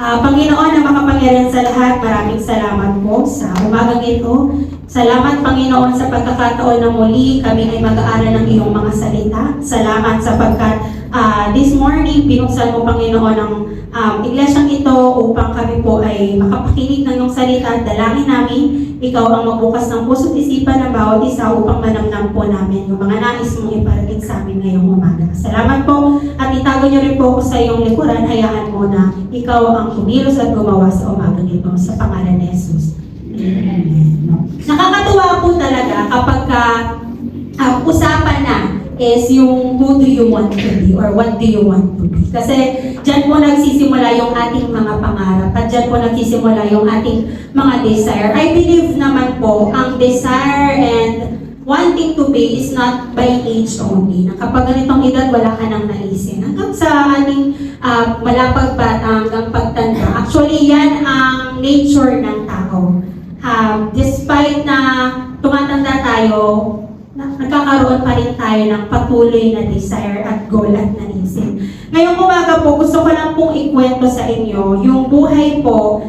Panginoon na makapangyarihan sa lahat, maraming salamat po sa umagang ito. Salamat, Panginoon, sa pagkakataon na muli kami ay mag-aaral ng iyong mga salita. Salamat sapagkat this morning, binuksan mo, Panginoon, ang iglesyang ito upang kami po ay makapakinig ng iyong salita at dalangin namin. Ikaw ang magbukas ng puso't isipan ng bawat isa upang manamnam po namin yung mga nais mong iparating sa amin ngayong umaga. Salamat po at itago niyo rin po ako sa iyong likuran. Hayaan mo na ikaw ang kumilos at gumawa sa umaga nito sa pangalan ni Jesus. Amen. Nakakatuwa po talaga kapag usapan na is yung who do you want to be or what do you want to be. Kasi dyan po nagsisimula yung ating mga pangarap at dyan po nagsisimula yung ating mga desire. I believe naman po ang desire and wanting to be is not by age only. Kapag ganitong edad, wala ka nang naisin. Hanggang sa ating malapag bata hanggang pagtanda. Actually, yan ang nature ng tao. Despite na tumatanda tayo, nagkakaroon pa rin tayo ng patuloy na desire at goal at naisin. Ngayong umaga po, gusto ko lang pong ikwento sa inyo yung buhay po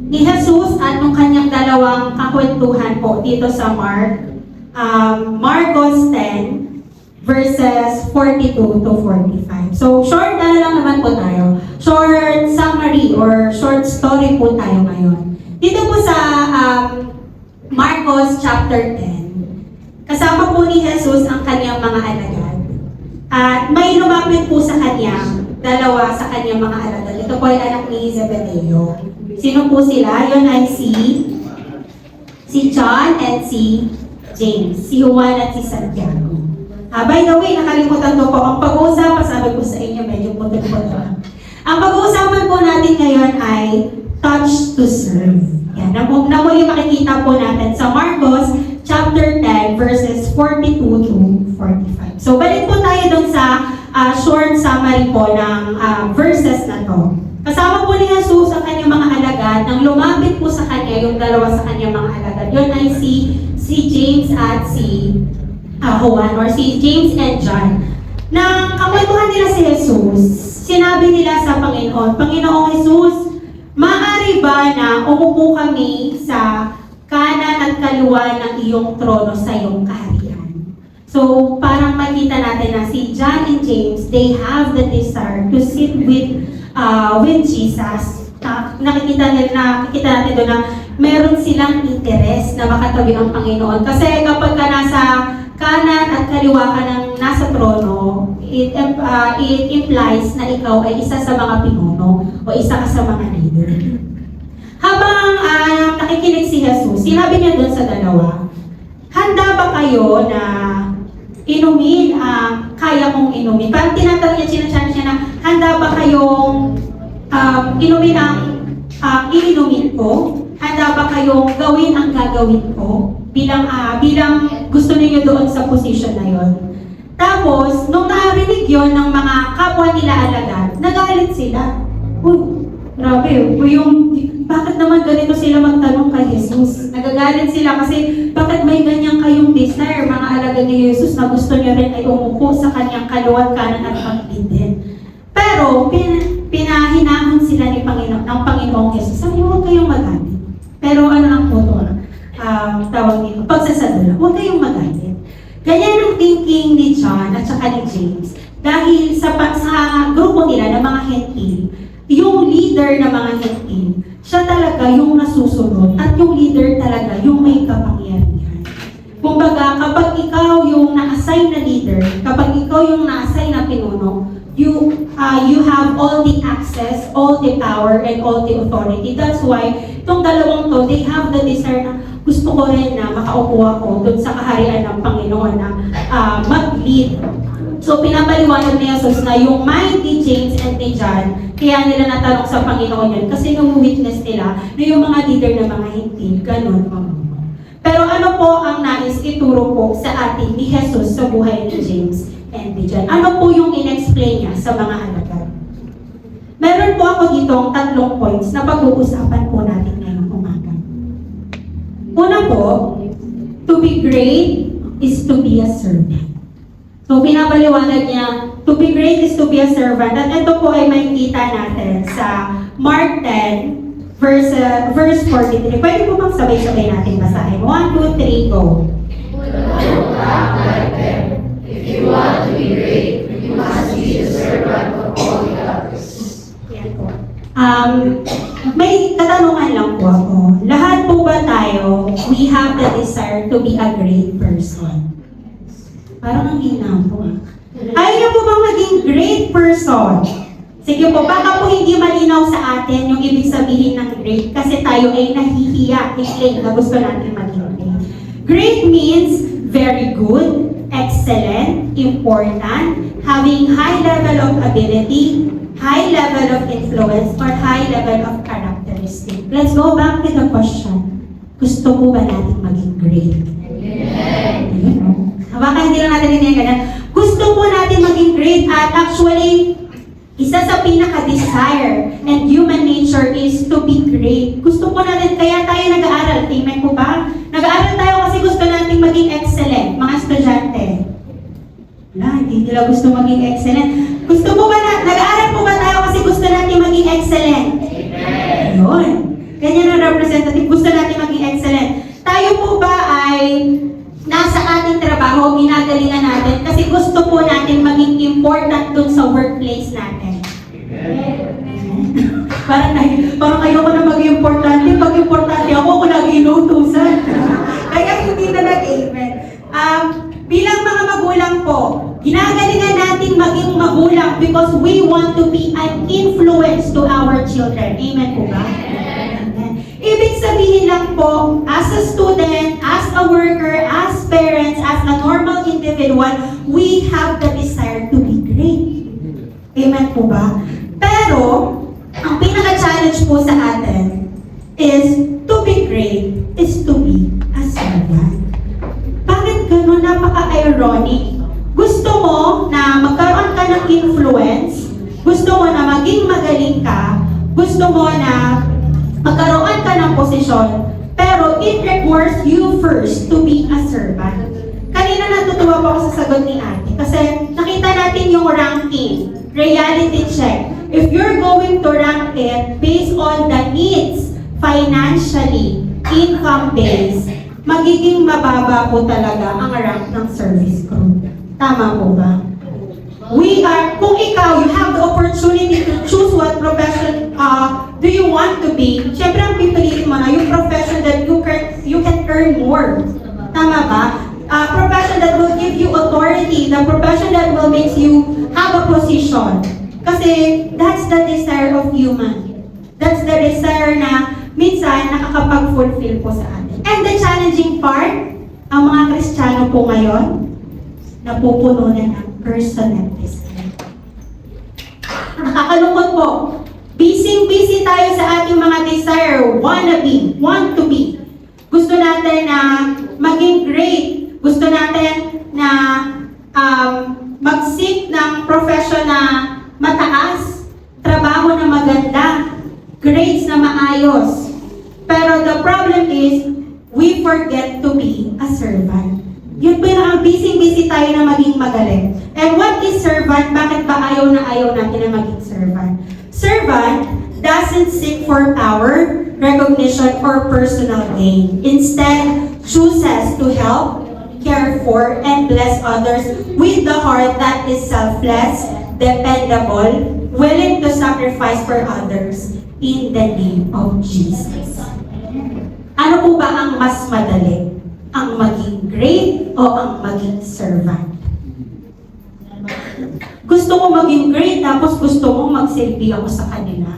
ni Jesus at ng kanyang dalawang kakwentuhan po dito sa Marcos 10 verses 42 to 45. So, short lang naman po tayo. Short summary or short story po tayo ngayon. Dito po sa Marcos chapter 10, kasama po ni Jesus ang kanyang mga alagad. At may lumapit po sa kanyang dalawa sa kanyang mga alagad. Ito po ay anak ni Zebedeo. Sino po sila? Yun ay si John and si James. Si Juan at si Santiago. By the way, nakalimutan ko po. Ang pag-uusapan, sabi ko sa inyo, medyo puto-puto. Ang pag-uusapan po natin ngayon ay touch to serve. Yan. Na muli makikita po natin sa Marcos chapter 10 verses 42 to 45. So balik po tayo dun sa short summary po ng verses na to. Kasama po ni Jesus ang kanyang mga alagad. Nang lumapit po sa kanya yung dalawa sa kanyang mga alagad. Yun ay si James at si Juan or si James and John. Nang kakwentuhan nila si Jesus, sinabi nila sa Panginoon, Panginoong Jesus, maaari ba na umupo kami sa kanan at kaliwa ng iyong trono sa iyong kaharian? So, parang makita natin na si John and James, they have the desire to sit with Jesus. Nakikita natin doon na meron silang interes na makatabi ang Panginoon. Kasi kapag ka nasa kanan at kaliwa ka ng nasa trono, it implies na ikaw ay isa sa mga pinuno o isa ka sa mga leader. Habang nakikinig si Jesus, sinabi niya doon sa dalawa, handa ba kayo na inumin kaya mong inumin? Parang tinatanong niya, sinasyan siya na, handa ba kayong inumin ang iinumin ko? Handa ba kayong gawin ang gagawin ko? Bilang gusto niyo doon sa position na yon. Tapos, nung narinig yon ng mga kapwa nila alagad, nagalit sila. Uy, grabe, bakit naman ganito sila magtanong kay Jesus? Nagagalit sila kasi bakit may ganyan kayong desire, mga alagad ni Jesus, na gusto niyo rin ay umupo sa kanyang kaluwat kanan at pagpindin. Pero, pinahinahon sila ng Panginoong Jesus. Sabi niyo, huwag kayong magalit. Pero ano ang puto? Tawag nito, pagsasadula. Huwag kayong magalit. Ganyan ang thinking ni John at saka ni James. Dahil sa grupo nila ng mga hentil, yung leader ng mga hentil, siya talaga yung nasusunod at yung leader talaga yung may kapangyarihan. Kumbaga, kapag ikaw yung na-assign na leader, kapag ikaw yung na-assign na pinuno, you have all the access, all the power, and all the authority. That's why, itong dalawang to, they have the desire na gusto ko rin na makaupo ako doon sa kaharian ng Panginoon na mag-lead. So, pinapaliwanag ni Jesus na yung mind ni James and ni John, kaya nila natanong sa Panginoon yun, kasi nung witness nila na yung mga leader ng mga hintil, ganun. Pero ano po ang nais ituro po sa atin ni Jesus sa buhay ni James and ni John? Ano po yung in-explain niya sa mga alagad? Meron po ako ditong 3 points na pag-uusapan po natin ngayong umaga. Una po, to be great is to be a servant. So, pinapaliwanag niya, to To be great is to be a servant. At ito po ay makikita natin sa Mark 10, verse 43. Pwede po bang sabay-sabay natin basahin? 1, 2, 3, go. If you want to be great, you must be the servant of all the others. Yan po. May katanungan lang po ako. Lahat po ba tayo, we have the desire to be a great person? Parang ang hina po. Ayaw niyo po bang maging great person? Sige po, baka po hindi malinaw sa atin yung ibig sabihin ng great kasi tayo ay nahihiya, i-claim na gusto natin maging great. Great means very good, excellent, important, having high level of ability, high level of influence, or high level of characteristic. Let's go back to the question. Gusto po ba natin maging great? Baka hindi lang natin yung ganyan. Gusto po natin maging great at actually, isa sa pinaka-desire and human nature is to be great. Gusto po natin, kaya tayo nag-aaral. Amen po ba? Nag-aaral tayo kasi gusto natin maging excellent, mga estudyante. Wala, hindi nila gusto maging excellent. Gusto po ba nag-aaral po ba tayo kasi gusto natin maging excellent? Amen. Yun. Ganyan ang representative. Gusto natin maging excellent. Tayo po ba ay nasa ating trabaho, ginagalingan natin kasi gusto po natin maging important dun sa workplace natin. Amen. parang ayoko na maging importante. Pag importante ako lagi inutusan. Kaya hindi na nag-amen. Bilang mga magulang po, ginagalingan natin maging magulang because we want to be an influence to our children. Amen po ba? Ibig sabihin lang po, as a student, as a worker, as parents, as a normal individual, we have the desire to be great. Amen po ba? Pero, ang pinaka-challenge po sa atin is to be great is to be a servant. Bakit ganun? Napaka-ironic. Gusto mo na magkaroon ka ng influence, gusto mo na maging magaling ka, gusto mo na magkaroon ka ng posisyon, pero it requires you first to be a servant. Kanina natutuwa po ako sa sagot ni Ate kasi nakita natin yung ranking, reality check. If you're going to rank it based on the needs, financially, income-based, magiging mababa po talaga ang rank ng service crew. Tama po ba? Kung ikaw, you have the opportunity to choose what profession do you want to be, syempre ang pipiliin mo na yung profession that you can earn more. Tama ba? Profession that will give you authority, the profession that will make you have a position. Kasi that's the desire of human. That's the desire na minsan nakakapag-fulfill po sa atin. And the challenging part, ang mga Kristiyano po ngayon, napupuno na ng personal desire. Nakakalungkot po. Busy tayo sa ating mga desire, want to be. Gusto natin na maging great. Gusto natin na mag-seek ng profession na mataas, trabaho na maganda, grades na maayos. Pero the problem is, we forget to be a servant. Yun po yung busy tayo na maging magaling. And what is servant? Bakit ba ayaw natin na maging servant? Servant doesn't seek for power, recognition, or personal gain. Instead, chooses to help, care for, and bless others with the heart that is selfless, dependable, willing to sacrifice for others in the name of Jesus. Ano po ba ang mas madali? Ang maging great o ang maging servant? Gusto ko maging great, tapos gusto mo magsilbi ako sa kanila.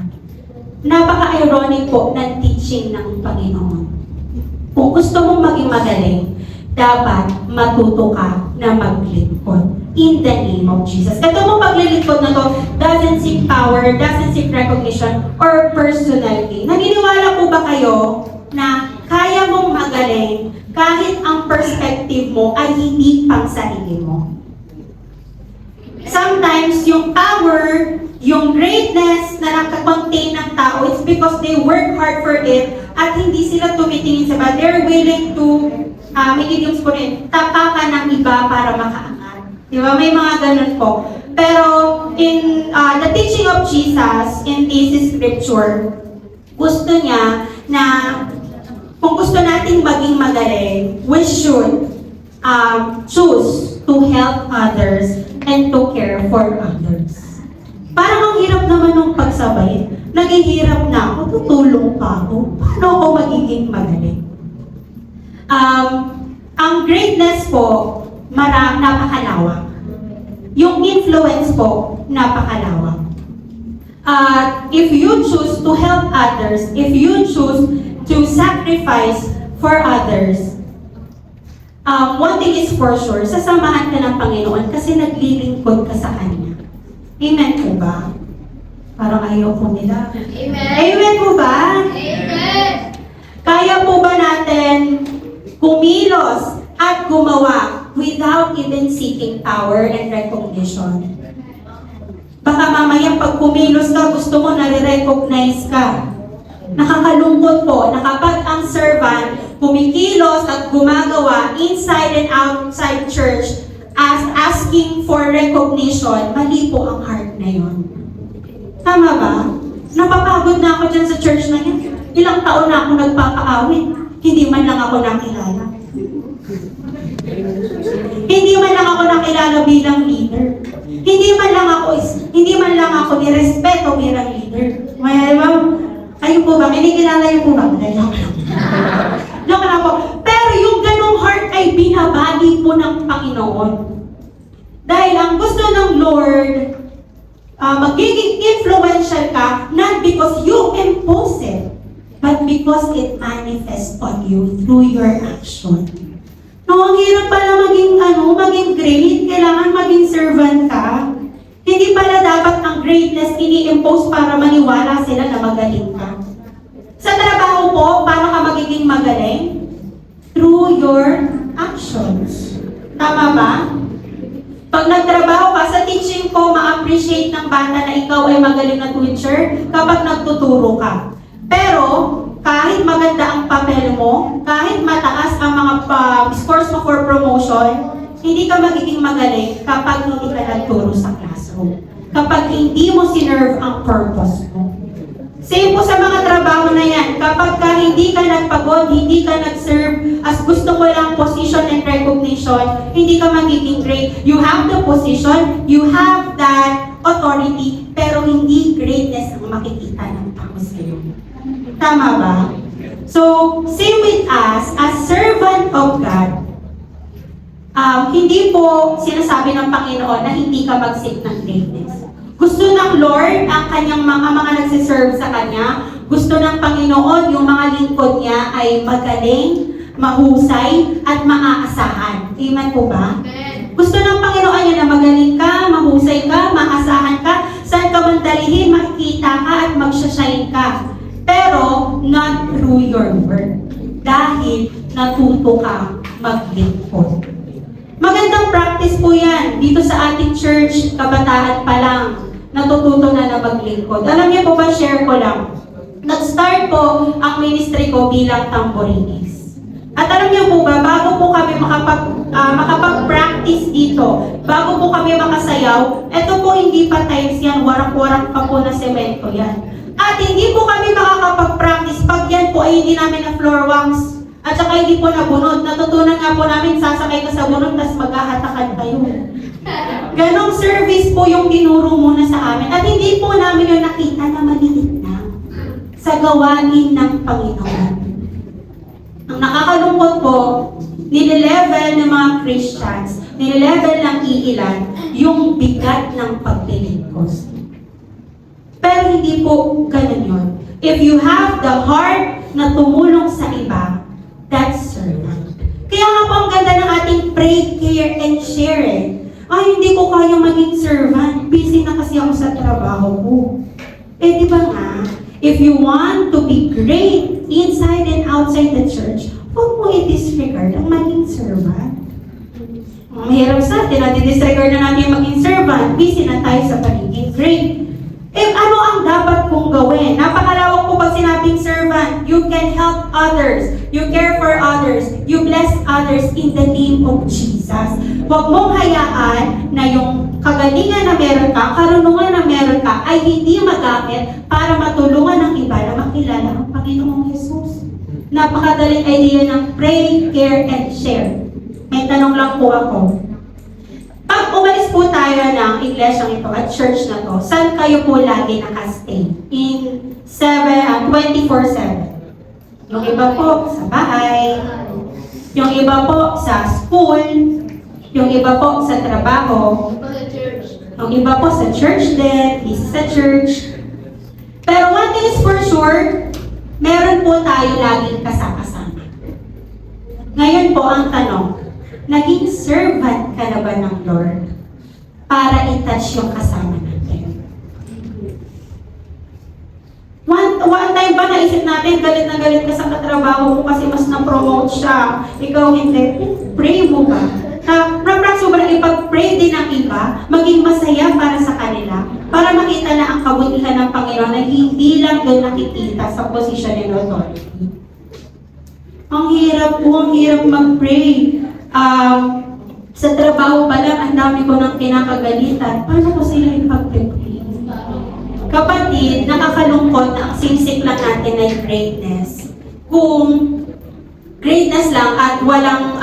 Napaka-ironic po ng teaching ng Panginoon. Kung gusto mong maging magaling, dapat matuto ka na maglingkod. In the name of Jesus. Ito mong paglilingkod na to doesn't seek power, doesn't seek recognition, or personal gain. Naniniwala po ba kayo na kaya mong magaling kahit ang perspective mo ay hindi pang sarili mo? Sometimes, yung power, yung greatness na nakakontain ng tao, it's because they work hard for it at hindi sila tumitingin sa iba. They're willing to, may idioms po rin, tapakan ng iba para makaangat. Di ba? May mga ganun po. Pero in the teaching of Jesus in this scripture, gusto niya na kung gusto nating maging magaling, we should choose to help others and to care for others. Parang ang hirap naman nung pagsabay. Naghihirap na ako, tutulong pa ako. Paano ako magiging magaling? Ang greatness po, napakalawak. Yung influence po, napakalawak. If you choose to help others, if you choose to sacrifice for others, one thing is for sure, sasamahan ka ng Panginoon kasi naglilingkod ka sa Kanya. Amen po ba? Parang ayaw po nila. Amen. Amen po ba? Amen. Kaya po ba natin kumilos at gumawa without even seeking power and recognition? Baka mamaya pag kumilos ka, gusto mo nare-recognize ka. Nakakalungkot po na kapag ang servant kumikilos at gumagawa inside and outside church as asking for recognition, mali po ang heart na yun. Tama ba? Napapagod na ako dyan sa church na yan. Ilang taon na ako nagpapaawit. Hindi man lang ako nakilala. Hindi man lang ako nakilala bilang leader. Hindi man lang ako nirespeto bilang leader. May ma'am, kayo po ba? Kinikilala niyo po ba? Joke lang po. Pero yung ganong heart ay binabagi po ng Panginoon. Dahil ang gusto ng Lord, magiging influential ka, not because you impose it, but because it manifests on you through your action. No, ang hirap pala maging great, kailangan maging servant ka. Hindi pala dapat ang greatness ini-impose para maniwala sila na magaling ka. Sa trabaho po, paano ka magiging magaling? Through your actions. Tama ba? Pag nagtrabaho ka, sa teaching ko, ma-appreciate ng bata na ikaw ay magaling na teacher kapag nagtuturo ka. Pero, kahit maganda ang papel mo, kahit mataas ang mga scores mo for promotion, hindi ka magiging magaling kapag hindi ka nagturo sa classroom. Kapag hindi mo sinerve ang purpose mo. Same po sa mga trabaho na yan. Kapag hindi ka nagpagod, hindi ka nag-serve as gusto mo lang position and recognition, hindi ka magiging great. You have the position, you have that authority, pero hindi greatness ang makikita ng tao sa iyo. Tama ba? So, same with us, as servant of God, hindi po sinasabi ng Panginoon na hindi ka mag-seek ng greatness. Gusto ng Lord ang kanyang mga nagsiserve sa Kanya. Gusto ng Panginoon yung mga lingkod niya ay magaling, mahusay, at maaasahan. Amen po ba? Amen. Gusto ng Panginoon niya na magaling ka, mahusay ka, maaasahan ka, saan ka man dalhin, makikita ka at magsashine ka. Pero, not through your work. Dahil natuto ka maglingkod. Magandang practice po yan. Dito sa ating church, kabataan pa lang, natututo na maglingkod. Alam niyo po ba, share ko lang. Nag-start po ang ministry ko bilang tamborinis. At alam niyo po ba, bago po kami makapag-practice dito, bago po kami makasayaw, eto po hindi pa tiles yan, warak-warak pa po na semento yan. At hindi po kami makakapag-practice pag yan po ay hindi namin na floor wax. At saka hindi po nabunod. Natutunan nga po namin, sasakay ka sa bunod, tapos maghahatakan kayo. Ganong service po yung tinuro muna sa amin. At hindi po namin yung nakita na maliit na sa gawain ng Panginoon. Ang nakakalungkot po, nililevel ng mga Christians, nililevel ng iilan, yung bigat ng paglilingkod. Pero hindi po ganun yun. If you have the heart na tumulong sa iba, that's servant. Kaya nga po ang ganda ng ating pray, care, and share eh. Ay, hindi ko kaya maging servant. Busy na kasi ako sa trabaho ko. Eh, di ba nga? If you want to be great inside and outside the church, huwag mo i-disregard ang maging servant. Mahirap sa atin, disregard na natin yung maging servant. Busy na tayo sa pagiging great. Eh, ano ang dapat kong gawin? Napakalawak po pag sinabing servant. You can help others. You care for others. You bless others in the name of Jesus. Huwag mong hayaan na yung kagalingan na meron ka, karunungan na meron ka, ay hindi magamit para matulungan ng iba na makilala ang Panginoong Jesus. Napakadaling idea ng pray, care, and share. May tanong lang po ako. Pag umalis po tayo ng iglesyang ito at church na to, saan kayo po lagi nakastay? In 24/7. Yung iba po sa bahay, yung iba po sa school, yung iba po sa trabaho, yung iba po sa church din, isa sa church. Pero one thing is for sure, meron po tayo laging kasama-sama. Ngayon po ang tanong, naging servant ka na ba ng Lord para i-touch yung kasama natin? One time ba naisip natin, galit na galit ka sa katrabaho mo kasi mas na-promote siya, ikaw hindi, pray mo ba? Na sobrang ipag-pray din ng iba, maging masaya para sa kanila, para makita na ang kabutihan ng Panginoon na hindi lang doon nakikita sa position and authority. Ang hirap mag-pray. Sa trabaho pa lang, ang dami ko nang kinakagalitan. Paano ko sila ipag-pray? Kapatid, nakakalungkot na ang sinisik lang natin ay greatness. Kung greatness lang at walang,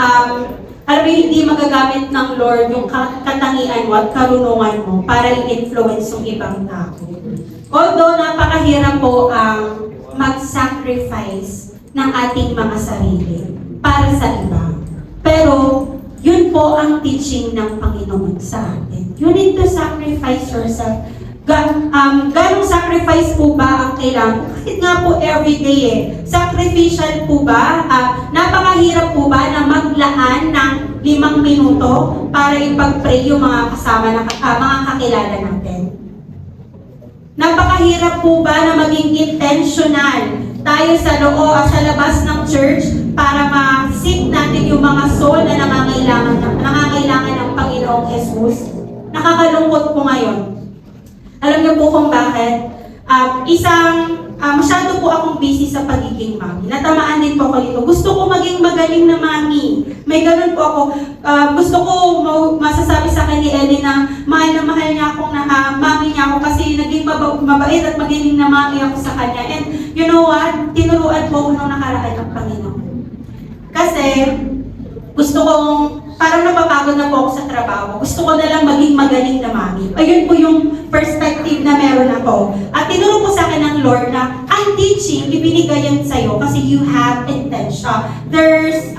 alam mo, hindi magagamit ng Lord yung katangian mo at karunungan mo para i-influence yung ibang tao. Although napakahirap po ang mag-sacrifice ng ating mga sarili para sa iba. Pero, yun po ang teaching ng Panginoon sa atin. You need to sacrifice yourself. Ganong sacrifice po ba ang kailangan? Kahit nga po everyday Sacrificial po ba? Napakahirap po ba na maglaan ng 5 minuto para ipag-pray yung mga kasama na mga kakilala natin? Napakahirap po ba na maging intentional tayo sa sa labas ng church para ma-seek natin yung mga soul na nangangailangan ng Panginoong Jesus? Nakakalungkot po ngayon. Alam niyo po kung bakit? Masyado po akong busy sa pagiging mami. Natamaan din po ako dito. Gusto ko maging magaling na mami. May ganun po ako. Gusto ko masasabi sa kanya ni Ellie na mahal niya akong mami niya ako kasi naging mabait at magaling na mami ako sa kanya. And you know what? Tinuruan po ako nung nakaraan ng Panginoon. Kasi gusto kong parang napapagod na po ako sa trabaho. Gusto ko na lang maging magaling na mami. Ayun po yung perspective na meron ako. At tinuro po sa akin ng Lord na ang teaching, ibinigay yan sa'yo kasi you have intention. There's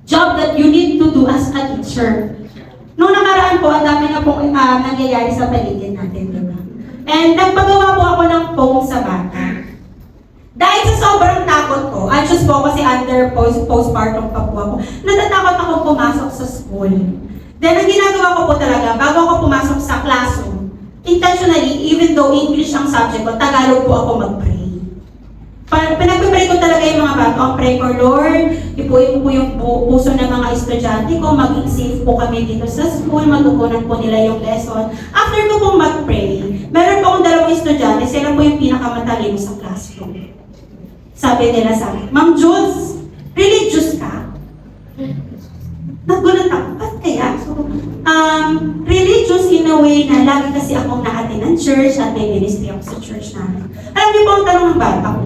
job that you need to do as a teacher. Noong nakaraan po, ang dami na pong nangyayari sa paligid natin. Diba? And nagpagawa po ako ng poem sa bata. Dahil sa sobrang takot ko, anxious po kasi under postpartum pa po ako, natatakot ako pumasok sa school. Then, ang ginagawa ko po talaga, bago ako pumasok sa classroom, intentionally, even though English ang subject ko, Tagalog po ako mag-pray. Pinag-pray ko talaga yung mga bata. Ang pray ko, Lord, ipuin po yung puso ng mga estudyante ko, maging safe po kami dito sa school, matutunan po nila yung lesson. After ko pong mag-pray, meron po akong 2 estudyante, sila po yung pinakamatalino sa classroom. Sabi nila sa akin, Ma'am Jules, religious ka? Nagulat ako, ba't kaya? So, religious in a way na lagi kasi akong naatin ng church at may ministry ako sa church namin. Alam niyo po ang tanong ng bata ko,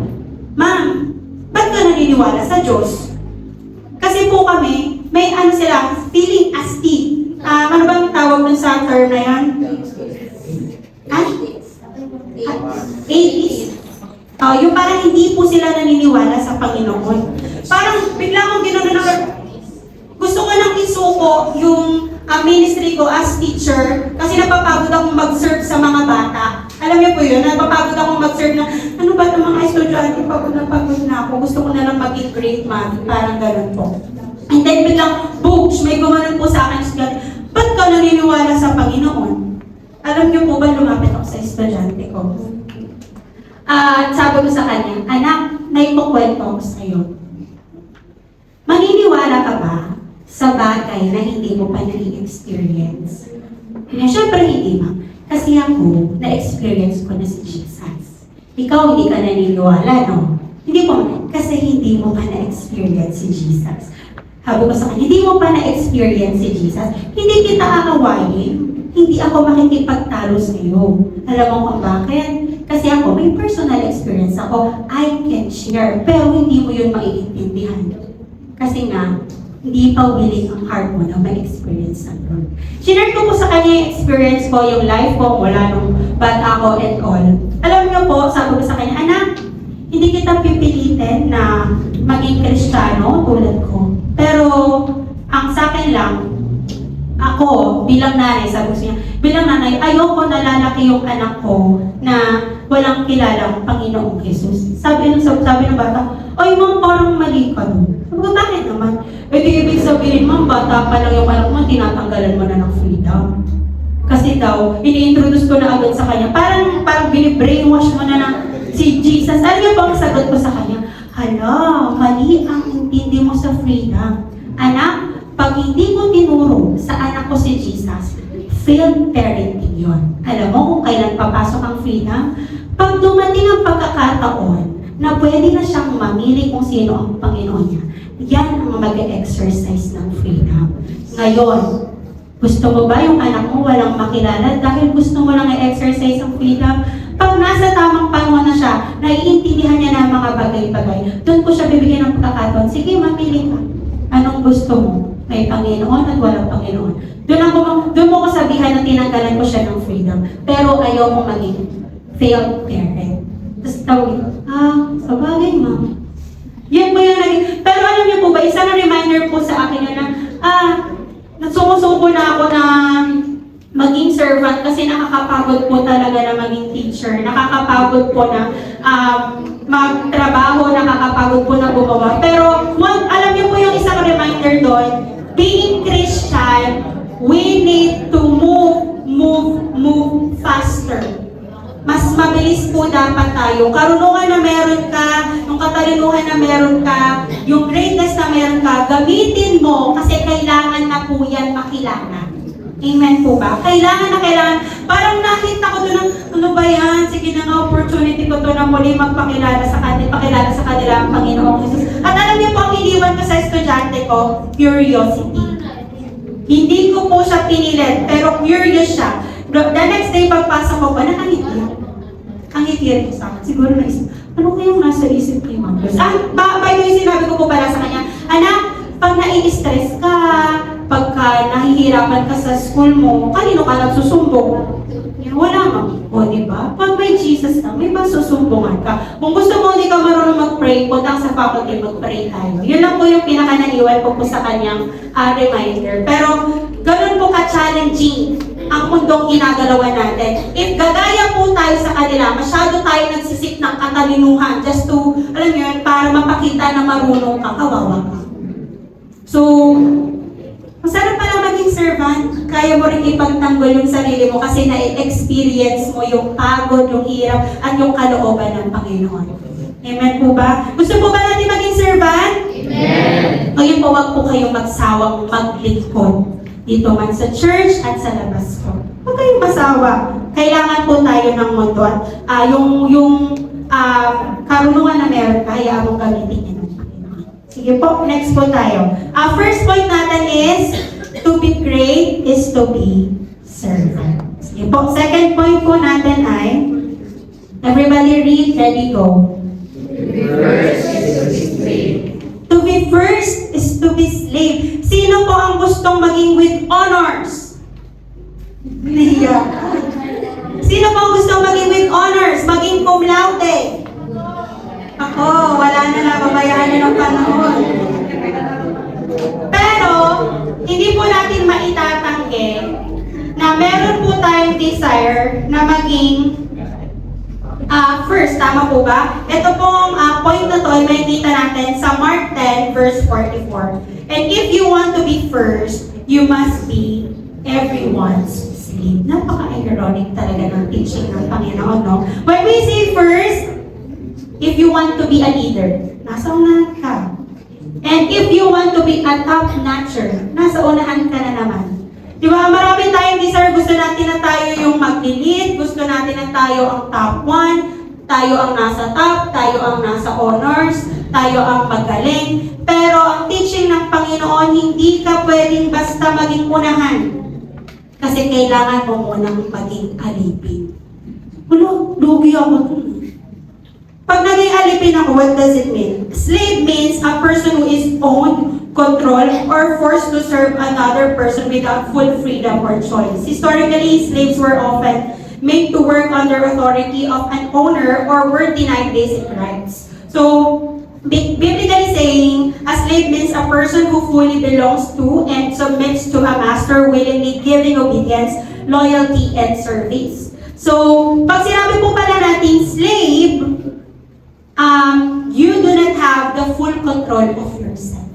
Ma'am, ba't ka naniniwala sa Diyos? Kasi po kami, may sila, feeling asti. Ano bang tawag dun sa term na yan? Atheist. Yung parang hindi po sila naniniwala sa Panginoon. Parang bigla akong ginoon na gusto ko nang isuko yung ministry ko as teacher kasi napapagod akong mag-serve sa mga bata. Alam niyo po yun, napapagod akong mag-serve na ano ba itong mga estudyante, pagod na ako. Gusto ko na lang maging great mom. Parang ganun po. And then biglang, books, may gumanon po sa akin, ba't ka naniniwala sa Panginoon? Alam niyo po ba, lumapit ako sa estudyante ko. At sabi ko sa kanya, anak, naipukwento ko sa iyo. Maniniwala ka ba sa bagay na hindi mo pa nai-experience? Siyempre hindi, ma'am. Kasi ako, na-experience ko na si Jesus. Ikaw hindi ka naniniwala, no? Hindi po, kasi hindi mo pa na-experience si Jesus. Sabi ko sa kanya, hindi mo pa na-experience si Jesus. Hindi kita aawayin. Hindi ako makikipagtalo sa iyo. Alam mo kung bakit? Kasi ako, may personal experience ako. I can share. Pero hindi mo yun maiintindihan. Kasi nga, hindi pa willing ang heart mo na ma-experience ang Lord. Share ko po sa kanya yung experience ko, yung life ko, mula nung bata ako and all. Alam niyo po, sabi ko sa kanya, anak, hindi kita pipilitin na maging Kristiyano tulad ko. Pero, ang sa akin lang, ako, bilang nanay, sabi ko niya, bilang nanay, ayoko nalalaki yung anak ko na walang kilalang Panginoong Jesus. Sabi ng bata, ay ma'am, parang mali ka doon. Sabi ko, bakit naman? E di ibig sabihin, ma'am, bata pa lang yung anak mo, tinatanggalan mo na ng freedom. Kasi daw, ini-introduce ko na agad sa kanya, parang bini-brainwash mo na ng si Jesus. Ano yung bang sagot ko sa kanya? Hala, mali ang intindi mo sa freedom. Anak, pag hindi mo tinuro sa anak ko si Jesus, failed parenting yon. Alam mo kung kailan papasok ang freedom? Pag dumating ang pagkakataon na pwede na siyang mamili kung sino ang Panginoon niya, yan ang mag-exercise ng freedom. Ngayon, gusto mo ba yung anak mo walang makilala dahil gusto mo lang i-exercise ang freedom? Pag nasa tamang panahon na siya, naiintindihan niya na ang mga bagay-bagay, doon ko siya bibigyan ng pagkakataon, sige, mamili ka. Anong gusto mo? May Panginoon at walang Panginoon. Doon mo ko sabihan na tinanggalan ko siya ng freedom. Pero ayaw mo maging failed parent. Tapos tawag, sa bagay, ma'am. Yan po yung naging, pero alam niyo po ba, isang reminder po sa akin yun na sumusuko na ako na maging servant kasi nakakapagod po talaga na maging teacher. Nakakapagod po na magtrabaho, nakakapagod po na gumawa. Pero alam niyo po yung isang reminder doon, being Christian, we need to move faster. Mas mabilis po dapat tayo. Karunungan na meron ka, yung katalinuhan na meron ka, yung greatness na meron ka, gamitin mo kasi kailangan na po yan makilala. Amen po ba? Kailangan na kailangan. Parang nakita ko doon, ano ba yan? Sige na nga, opportunity ko to na muli magpakilala sa kanila ang Panginoong Jesus. At alam niyo po, ang iniwan ko sa estudyante ko, curiosity. Hindi ko po siya pinilit, pero curious siya. The next day, pagpasok ko, nakangiti. Ang ngiti ko sa akin. Siguro naisip, ano kayong nasa isip ni Ma'am? By the way, sinabi ko po pala sa kanya, anak, pag nai-stress ka, pagka nahihirapan ka sa school mo, kanino ka nagsusumbong? Wala, ma'am. O, diba? Pag may Jesus na, may masusumbungan ka. Kung gusto mo, hindi ka marunong mag-pray, puntang sa faculty, mag-pray tayo. Yun lang po yung pinaka-naiwan ko po sa kanyang reminder. Pero, ganun po ka-challenging ang mundong ginagalawan natin. If gagaya po tayo sa kanila, masyado tayo nagsisik ng katalinuhan just to, alam mo yun, para mapakita na marunong ka, kawawa ka. So, masarap pala maging servant. Kaya mo rin ipagtanggol yung sarili mo kasi na-experience mo yung pagod, yung hirap, at yung kalooban ng Panginoon. Amen po ba? Gusto po ba natin maging servant? Amen. Ngayon po, wag po kayong magsawang maglingkod. Dito man sa church at sa labas ko. Huwag kayong masawa. Kailangan po tayo ng mundo at yung karunungan na meron, kaya mong gamitin yan ng Panginoon. Sige po, next po tayo. First point natin is, to be great is to be servant. Sige po, second point po natin ay, everybody read, ready, go. To be first is to be slave. Sino po ang gustong maging with honors? Niya. Sino po ang gustong maging with honors? Maging cum laude? Ako, wala na, babayaan na ng panahon. Pero, hindi po natin maitatanggi na meron po tayong desire na maging first, tama po ba? Ito pong point na to ay makikita natin sa Mark 10 verse 44. And if you want to be first, you must be everyone's slave. Napaka-ironic talaga ng teaching ng Panginoon, no? When we say first, if you want to be a leader, nasa unahan ka. And if you want to be a top-notcher, nasa unahan ka na naman. Di ba, marami tayong desire, gusto natin na tayo yung mag-lead, gusto natin na tayo ang top 1, tayo ang nasa top, tayo ang nasa honors, tayo ang magaling. Pero ang teaching ng Panginoon, hindi ka pwedeng basta maging unahan. Kasi kailangan mo munang maging alipin. Lugi ako dun. Pag naging alipin ako, what does it mean? Slave means a person who is owned, controlled, or forced to serve another person without full freedom or choice. Historically, slaves were often made to work under authority of an owner or were denied basic rights. So, biblically saying, a slave means a person who fully belongs to and submits to a master, willingly giving obedience, loyalty, and service. So, pag sinabi po pala natin slave, you do not have the full control of yourself.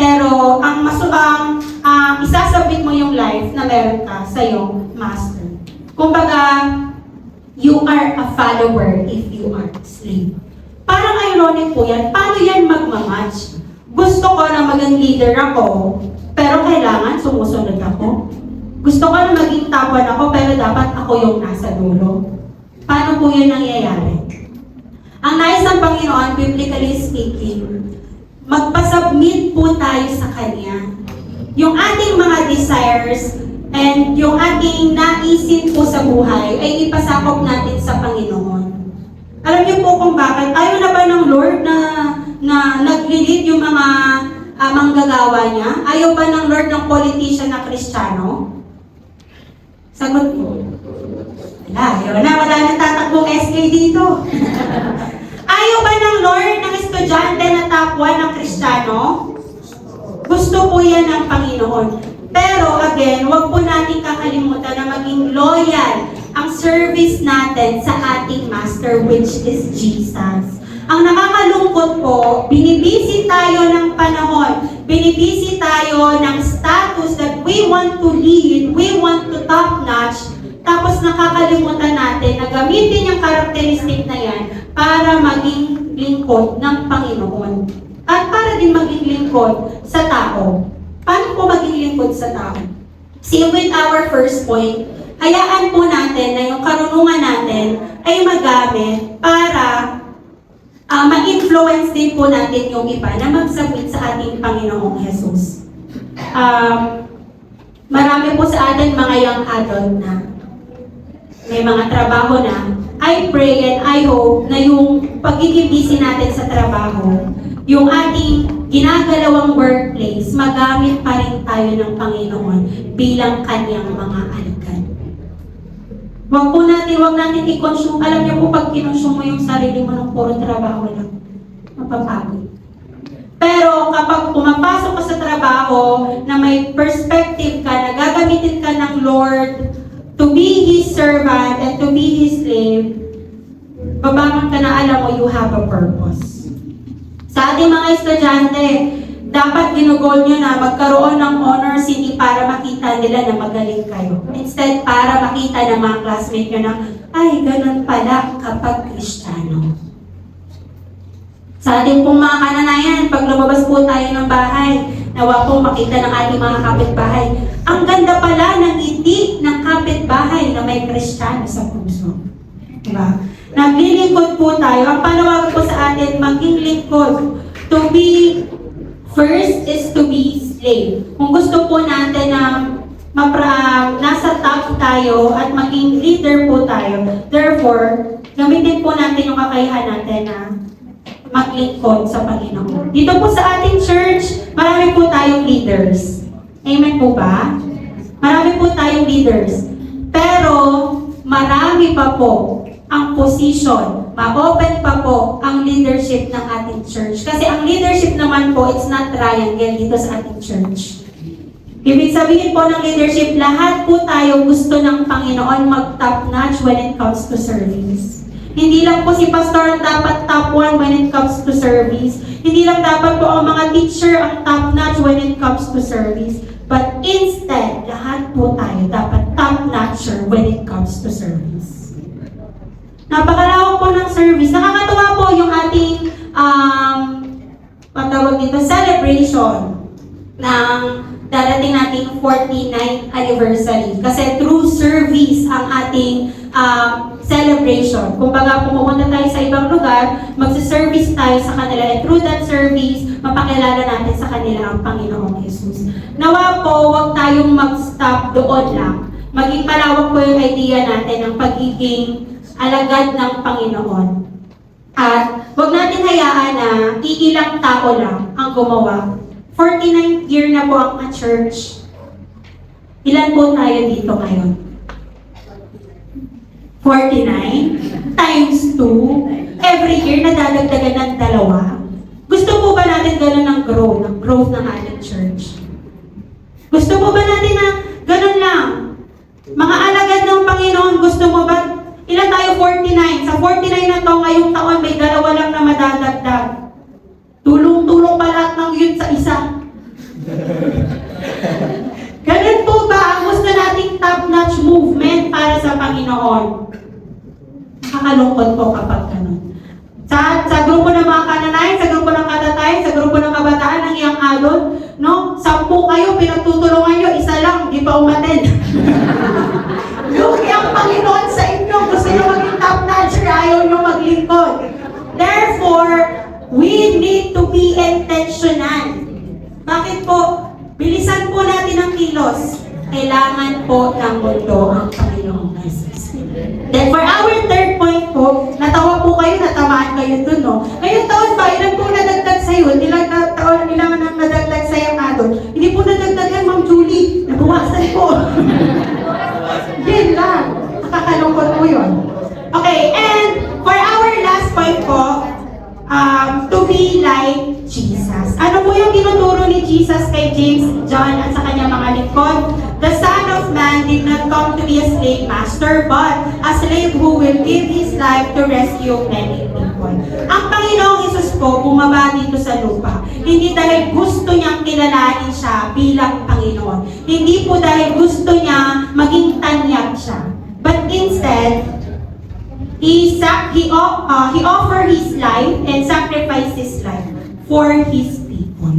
Pero, isasabit mo yung life na meron ka sa iyong master. Kumbaga, you are a follower if you are a slave. Parang ironic po yan. Paano yan magmamatch? Gusto ko na maging leader ako, pero kailangan sumusunod ako. Gusto ko na maging top 1 ako, pero dapat ako yung nasa dulo. Paano po yun nangyayari? Ang nais ng Panginoon, biblically speaking, magpasubmit po tayo sa Kanya. Yung ating mga desires and yung ating naisip po sa buhay ay ipasakop natin sa Panginoon. Alam niyo po kung bakit? Ayaw na ba ng Lord na nag-lead yung mga manggagawa niya? Ayaw ba ng Lord ng politician na Kristiyano? Sagot po. Wala nang tatakbong SK dito. Ayaw ba ng Lord ng estudyante na top 1 ng Kristiyano? Gusto po yan ng Panginoon. Pero again, huwag po natin kakalimutan na maging loyal ang service natin sa ating Master, which is Jesus. Ang nakakalungkot po, binibisi tayo ng panahon, binibisi tayo ng status that we want to lead, we want to top-notch, tapos nakakalimutan natin na gamitin yung karakteristik na yan para maging lingkod ng Panginoon. At para din maging lingkod sa tao. Paano po maging lingkod sa tao? See, with our first point, hayaan po natin na yung karunungan natin ay magamit para ma-influence din po natin yung iba na mag-submit sa ating Panginoong Jesus. Marami po sa atin mga young adult na may mga trabaho na. I pray and I hope na yung pagiging busy natin sa trabaho, yung ating ginagalawang workplace, magamit pa rin tayo ng Panginoon bilang Kanyang mga alagad. Huwag natin i-consume. Alam niyo po, pag kinonsume mo yung sarili mo ng puro trabaho lang, mapapagod. Pero kapag pumapasok ka sa trabaho na may perspective ka, na gagamitin ka ng Lord to be His servant and to be His slave, babangon ka na alam mo you have a purpose. Sa ating mga estudyante, dapat ginugol nyo na magkaroon ng honors hindi para makita nila na magaling kayo. Instead, para makita ng mga classmate nyo na, ay, ganun pala kapag Kristiyano. Sa ating pong mga kananayan, pag lumabas po tayo ng bahay, nawa pong makita ng ating mga kapitbahay, ang ganda pala ng ngiti ng kapitbahay na may Kristiyano sa puso. Diba? Naglilingkod po tayo. Ang panawagan po sa atin, maging lingkod. To be first is to be slave. Kung gusto po natin na nasa top tayo at maging leader po tayo, therefore, gamitin po natin yung kakayahan natin na maglingkod sa Panginoon. Dito po sa ating church, marami po tayong leaders. Amen po ba? Marami po tayong leaders. Pero, marami pa po ang position, ma-open pa po ang leadership ng ating church. Kasi ang leadership naman po, it's not triangle dito sa ating church. Ibig sabihin po ng leadership, lahat po tayo gusto ng Panginoon mag-top-notch when it comes to service. Hindi lang po si pastor ang dapat top 1 when it comes to service. Hindi lang dapat po ang mga teacher ang top-notch when it comes to service. But instead, lahat po tayo dapat top-notcher when it comes to service. Napakalawak po ng service. Nakakatuwa po yung ating patawag dito, celebration ng darating nating 49th anniversary. Kasi through service ang ating celebration. Kung baga pumunta tayo sa ibang lugar, magsa-service tayo sa kanila, and through that service, mapakilala natin sa kanila ang Panginoong Jesus. Nawa po, huwag tayong mag-stop doon lang. Maging malawak po yung idea natin ng pagiging alagad ng Panginoon. At huwag natin hayaan na iilang tao lang ang gumawa. 49 year na po ang church. Ilan po tayo dito ngayon? 49 times 2. Every year nadadagdagan ng 2. Gusto po ba natin gano'n ng growth ng ating church? Gusto po ba natin na gano'n lang? Mga alagad ng Panginoon, gusto mo ba? Ilan tayo? 49. Sa 49 na to, ngayong taon may 2 lang na madadagdag. Tulong-tulong pa lahat ng yun sa isa. Ganun po ba ang gusto nating top-notch movement para sa Panginoon? Nakakalungkot po kapag ganun. Sa grupo ng mga kananayan, sa grupo ng katatayan, sa grupo ng kabataan, ng iyang adult, no? 10 kayo, pinagtutulungan nyo, isa lang, di pa umaten. Lugi ang Panginoon sa inyo, gusto nyo maging top-notch, ayaw nyo maglingkod. Therefore, we need to be intentional. Bakit po? Bilisan po natin ang kilos. Kailangan po ng mundo ang Panginoong Jesus. Then for our third point po, natawa po kayo, natamaan kayo dun, no? Ngayong taon ba, ilan po nadagdag sa'yo? Ilang taon nila na nadagdag sa iyong adult? Hindi po nadagdagan, Ma'am Julie. Nabawasan po. Yan lang. Nakakalungkot po yun. Okay, and for our last point po, to be like Jesus. Ano po yung tinuturo ni Jesus kay James, John, at sa kanyang mga lingkod? The Son of Man did not come to be a slave master, but a slave who will give his life to rescue many people. Ang Panginoong Jesus po, bumaba dito sa lupa. Hindi dahil gusto niyang kilalanin siya bilang Panginoon. Hindi po dahil gusto niya maging tanyag siya. But instead, He offered His life and sacrificed His life for His people.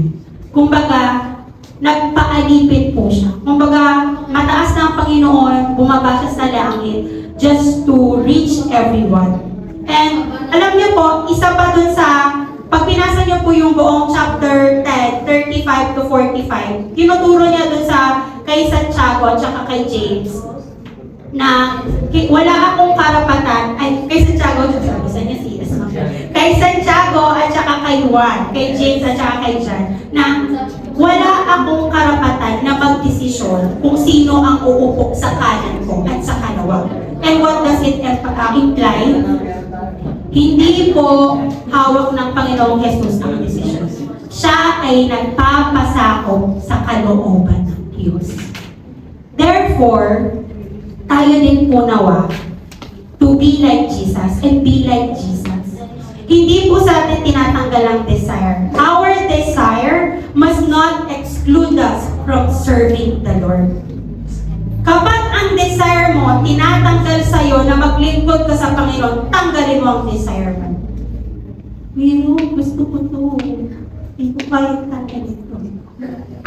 Kumbaga, nagpaalipin po siya. Kumbaga, mataas na ang Panginoon, bumaba siya sa langit just to reach everyone. And alam niyo po, isa pa dun sa, pag pinasa niyo po yung buong chapter 10, 35 to 45, tinuturo niya dun sa kay Santiago at saka kay James, na wala akong karapatan, ay kay Santiago, saan niya si kay Santiago at saka kay Juan, kay James at saka kay John, na wala akong karapatan na magdesisyon kung sino ang uupo sa kanan ko at sa kalawa. And what does it imply? Hindi po hawak ng Panginoong Jesus ang desisyon. Siya ay nagpapasakop sa kalooban ng Diyos. Therefore, tayo din po nawa to be like Jesus and be like Jesus. Hindi po sa atin tinatanggal ang desire. Our desire must not exclude us from serving the Lord. Kapag ang desire mo tinatanggal sa'yo na maglingkod ka sa Panginoon, tanggalin mo ang desire mo. Gusto ko to. Hindi ko kaya tanggalin ito.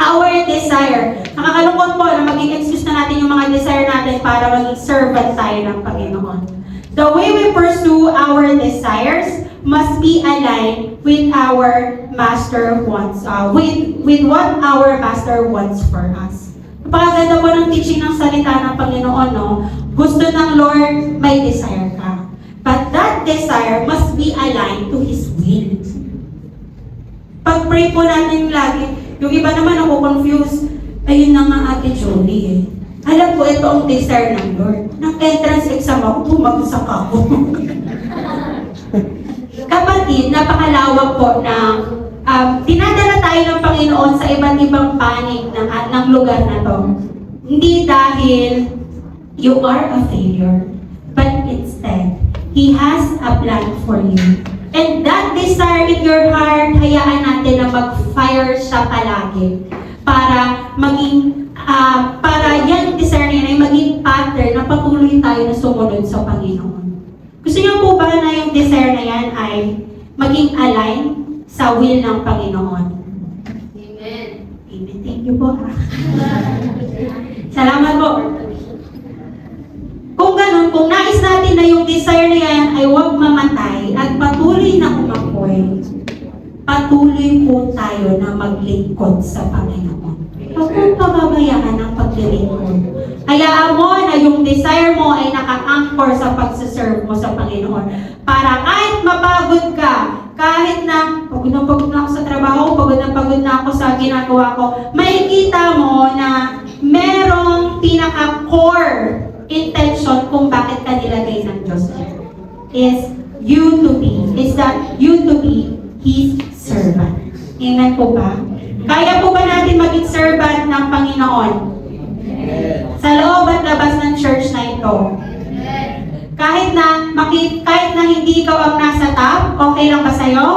Our desire. Nakakalungkot po na maging excuse na natin yung mga desire natin para maging servant tayo ng Panginoon. The way we pursue our desires must be aligned with our Master wants, with what our Master wants for us. Napakaganda po ng teaching ng salita ng Panginoon, no? Gusto ng Lord, may desire ka. But that desire must be aligned to His will. Pag-pray po natin lagi, yung iba naman ako confused, ayun na nga Ate Jolie eh. Alam ko, ito ang desire ng Lord. Nang entrance exam ako, bumagsak ako. Kapatid, napakalawak po na dinadala tayo ng Panginoon sa iba't ibang panig ng lugar na to. Hindi dahil you are a failure, but instead, He has a plan for you. And that desire in your heart, hayaan natin na mag-fire siya palagi para maging, para yan desire na yan, maging pattern na patuloy tayo na sumunod sa Panginoon. Gusto niyo po ba na yung desire na yan ay maging align sa will ng Panginoon? Amen. Amen. Thank you po. Salamat po. Kung ganun, kung nais natin natin na yung desire na yan ay huwag mamatay at patuloy na umapoy, patuloy po tayo na maglingkod sa Panginoon. Huwag mong pababayaan ang paglilingkod. Hayaan mo na yung desire mo ay naka-anchor sa pagsaserve mo sa Panginoon. Para kahit mapagod ka, kahit na pagod na ako sa trabaho, pagod na ako sa ginagawa ko, makikita mo na merong pinaka-core intention kung bakit ka nilagay ng Diyos is that you to be His servant. Amen po ba? Kaya po ba natin maging servant ng Panginoon? Sa loob at labas ng church na ito. Kahit na hindi ikaw ang nasa top, okay lang ba sa'yo?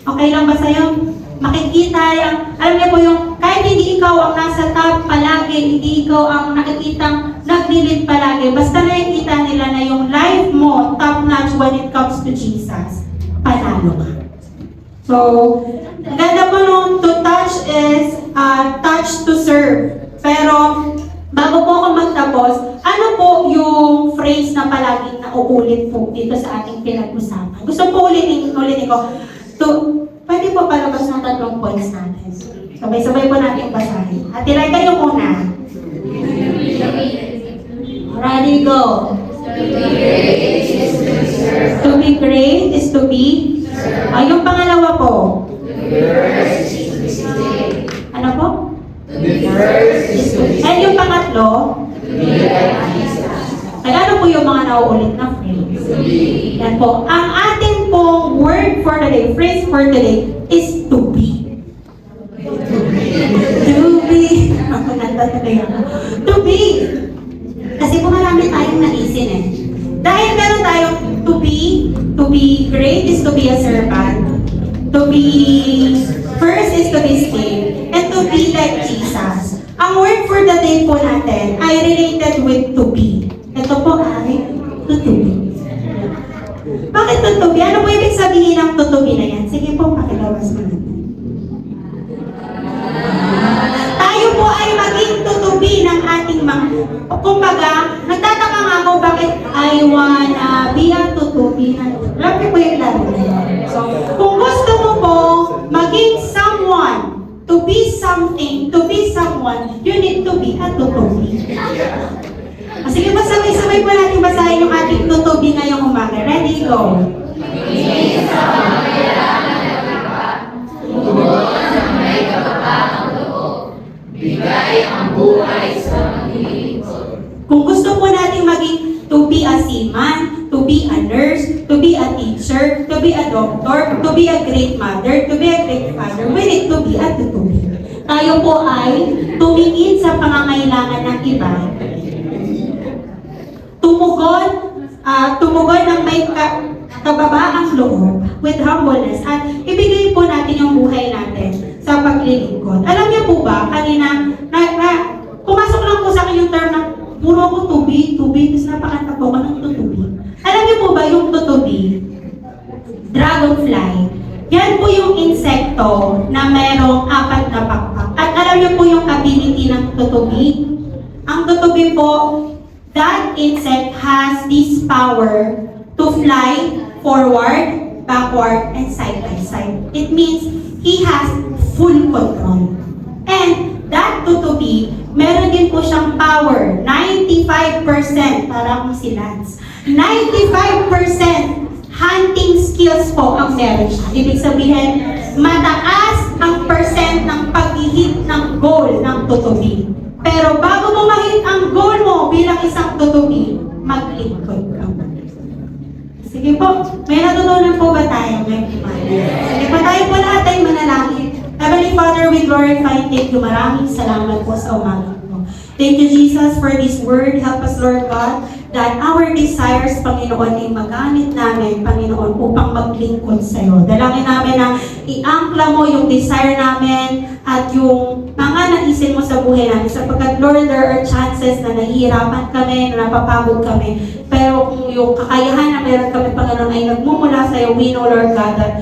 Okay lang ba sa'yo? Makikita yung, alam niyo po yung, kahit hindi ikaw ang nasa top palagi, hindi ikaw ang nakikitang naglilid palagi, basta nakikita nila na yung life mo top notch when it comes to Jesus, panalo ka. So, ganda po nung to touch is touch to serve. Pero, bago po ako magtapos, ano po yung phrase na palaging nauulit po dito sa ating pinag-usapan? Gusto po ulitin ko. Pwede po palabas ng 3 points natin. Sabay-sabay po natin basahin. At ilay kayo muna. Ready, go. To be great is to be. Yung pangalawa po. Ano po? And yung pangatlo. Ano po yung mga nauulit na phrase? Yan po. Ang ating pong word for the day, phrase for today, is to be. To be. Ako nagtatagay ako. To be. Kasi po marami tayong naisin eh. Dahil meron tayong to be great is to be a servant. To be first is to be saved. And to be like Jesus. Ang word for the day po natin ay related with to be. Ito po ay tutubi. Bakit tutubi? Ano po ibig sabihin ng tutubi na yan? Sige po, pakilawas mo natin. Tayo po ay maging tutubi ng ating mga... Kumbaga, nagtataka nga ako bakit I wanna be a tutubi. Grabe po yung laro na yun. So, kung gusto mo po maging someone, to be something, to be someone, you need to be a tutubi. Sige ba, sabay-sabay po natin basahin yung ating tutubi ngayong umaga. Ready, go! Bigay ang buhay sa maglilingkod. Kung gusto po natin maging to be a seaman, to be a nurse, to be a teacher, to be a doctor, to be a great mother, to be a great father, we need to be a tutubi. Tayo po ay tumingin sa pangangailangan ng iba. Tumugon ng may kababaang loob with humbleness at ibigay po natin yung buhay natin sa paglilingkod. Alam niyo po ba, kanina, pumasok lang po sa akin yung term na puro ko tubi, tapos napakanta po ako ng tutubi. Alam niyo po ba yung tutubi? Dragonfly. Yan po yung insekto na merong 4 na pakpak. At alam niyo po yung ability ng tutubi? Ang tutubi po, that insect has this power to fly forward, backward, and side by side. It means he has full control. And that tutubi, meron din po siyang power, 95% para kung si Lance. 95% hunting skills po ang meron siya. Ibig sabihin, mataas ang percent ng pag-hit ng goal ng tutubi. Pero bago mo ma-hit ang goal mo bilang isang tutubi, maglingkod ka. Sige po, may natutunan po ba tayo ngayong umaga? Sige po, tayo po lahat ay manalangin. Heavenly Father, we glorify and thank you. Maraming salamat po sa umaga po. Thank you, Jesus, for this word. Help us, Lord God, that our desires, Panginoon, ay magamit namin, Panginoon, upang maglingkod sa iyo. Dalangin namin na i-angkla mo yung desire namin at yung mga naisin mo sa buhay namin. Sapagkat, Lord, there are chances na nahihirapan kami, na napapagod kami. Pero kung yung kakayahan na meron kami, Panginoon, ay nagmumula sa iyo, we know, Lord God, that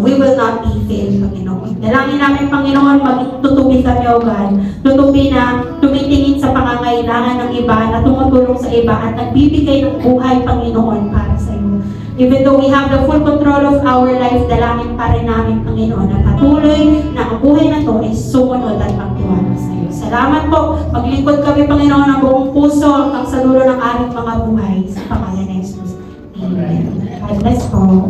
we will not be failed, Panginoon. Dalangin namin, Panginoon, magtutubi kami, O God. Tutubi na tumitingin sa pangangailangan ng iba, na tumutulong sa iba at nagbibigay ng buhay, Panginoon, para sa iyo. Even though we have the full control of our life, dalangin pa rin namin, Panginoon, na patuloy na ang buhay na to ay sumunod at magtiwala sa iyo. Salamat po. Maglingkod kami, Panginoon, ng buong puso hanggang sa dulo ng aming mga buhay. Sa pangalan ni Jesus. Amen. God bless po.